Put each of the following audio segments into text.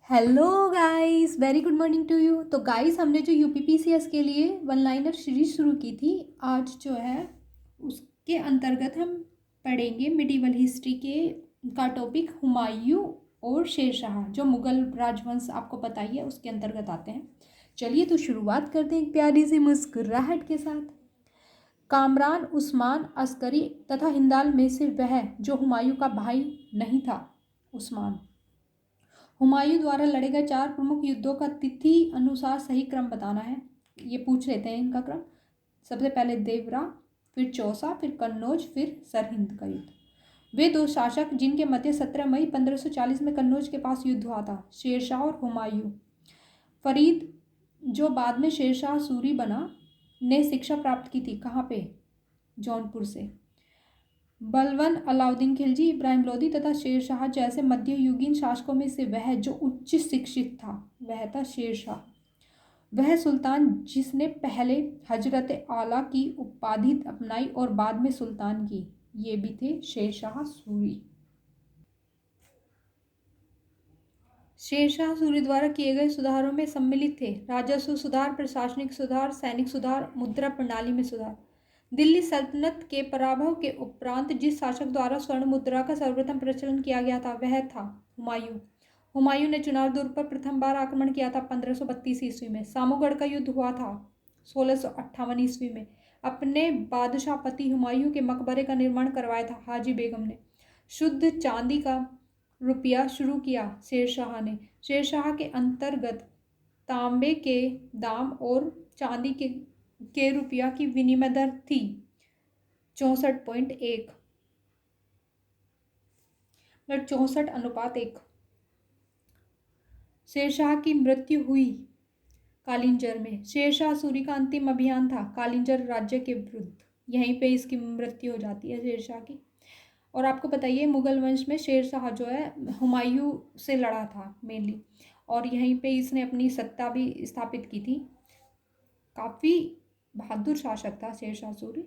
Hello guys, very good morning to you. तो guys, हमने जो यूपीपीसीएस के लिए वन लाइनर सीरीज शुरू की थी, आज जो है उसके अंतर्गत हम पढ़ेंगे मिडिवल हिस्ट्री के का टॉपिक हुमायूं और शेरशाह, जो मुगल राजवंश आपको पता ही है उसके अंतर्गत आते हैं। चलिए तो शुरुआत करते हैं एक प्यारी सी मुस्कुराहट के साथ। कामरान उस्मान अस्करी तथा हिंदाल में से वह जो हुमायूं का भाई नहीं था। उस्मान हुमायूं द्वारा लड़े गए 4 प्रमुख युद्धों का तिथि अनुसार सही क्रम बताना है। ये पूछ लेते हैं इनका क्रम। सबसे पहले देवरा, फिर चौसा, फिर कन्नौज, फिर सरहिंद का युद्ध। वे दो शासक जिनके मध्य 17 मई 1540 में कन्नौज के पास युद्ध हुआ था, शेरशाह और हुमायूं। फरीद, जो बाद में शेरशाह सूरी बना, ने शिक्षा प्राप्त की थी। कहाँ पे? जौनपुर से। बलवन, अलाउद्दीन खिलजी, इब्राहिम लोदी तथा शेरशाह जैसे मध्ययुगीन शासकों में से वह जो उच्च शिक्षित था वह था शेरशाह। वह सुल्तान जिसने पहले हजरत आला की उपाधि अपनाई और बाद में सुल्तान की, ये भी थे शेरशाह सूरी। शेरशाह सूरी द्वारा किए गए सुधारों में सम्मिलित थे राजस्व सुधार, प्रशासनिक सुधार, सैनिक सुधार, मुद्रा प्रणाली में सुधार। दिल्ली सल्तनत के पराभव के उपरांत जिस शासक द्वारा स्वर्ण मुद्रा का सर्वप्रथम प्रचलन किया गया था वह था हुमायूं। हुमायूं ने चुनार दुर्ग पर प्रथम बार आक्रमण किया था 1532 ईस्वी में। सामूगढ़ का युद्ध हुआ था 1658 ईस्वी में। अपने बादशाह पति हुमायूं के मकबरे का निर्माण करवाया था हाजी बेगम ने। शुद्ध चांदी का रुपया शुरू किया शेरशाह ने। शेरशाह के अंतर्गत तांबे के दाम और चांदी के रुपया की विनिमय दर थी 64.1, मतलब 64:1। शेरशाह की मृत्यु हुई कालिंजर में। शेरशाह सूरी का अंतिम अभियान था कालिंजर राज्य के विरुद्ध। यहीं पे इसकी मृत्यु हो जाती है शेरशाह की। और आपको बताइए, मुगल वंश में शेरशाह जो है हुमायूं से लड़ा था मेनली, और यहीं पे इसने अपनी सत्ता भी स्थापित की थी। काफ़ी बहादुर शासक था शेरशाह सूरी।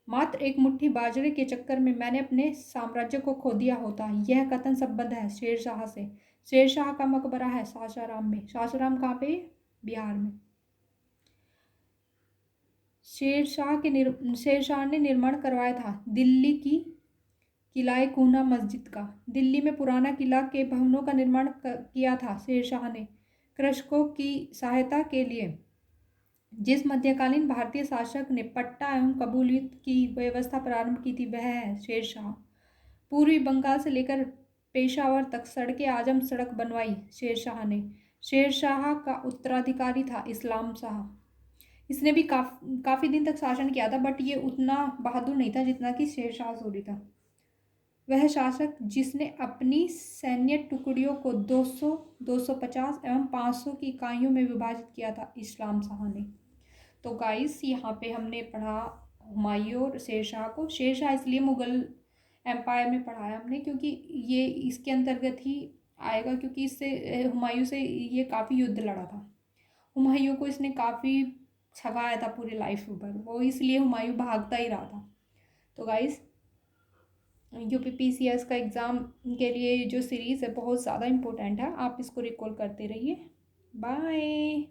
मात्र एक मुट्ठी बाजरे के चक्कर में मैंने अपने साम्राज्य को खो दिया होता, यह कथन संबद्ध है शेरशाह से। शेरशाह का मकबरा है सासाराम में। सासाराम कहाँ पे? बिहार में। शेरशाह ने निर्माण करवाया था दिल्ली की किलाए कूना मस्जिद का। दिल्ली में पुराना किला के भवनों का निर्माण किया था शेरशाह ने। कृषकों की सहायता के लिए जिस मध्यकालीन भारतीय शासक ने पट्टा एवं कबूलियत की व्यवस्था प्रारंभ की थी वह है शेरशाह। पूर्वी बंगाल से लेकर पेशावर तक सड़कें आजम सड़क बनवाई शेरशाह ने। शेरशाह का उत्तराधिकारी था इस्लाम शाह। इसने भी काफ़ी दिन तक शासन किया था, बट ये उतना बहादुर नहीं था जितना कि शेरशाह सूरी था। वह शासक जिसने अपनी सैन्य टुकड़ियों को 200, 250 एवं 500 की इकाइयों में विभाजित किया था इस्लाम शाह ने। तो गाइस, यहाँ पे हमने पढ़ा हुमायूं और शेरशाह को। शेरशाह इसलिए मुगल एम्पायर में पढ़ाया हमने क्योंकि ये इसके अंतर्गत ही आएगा, क्योंकि इससे हुमायूं से ये काफ़ी युद्ध लड़ा था। हुमायूं को इसने काफ़ी छगाया था पूरी लाइफ पर, वो इसलिए हुमायूं भागता ही रहा था। तो गाइस, यूपीपीसीएस का एग्ज़ाम के लिए जो सीरीज़ है बहुत ज़्यादा इम्पोर्टेंट है, आप इसको रिकॉल करते रहिए। बाय।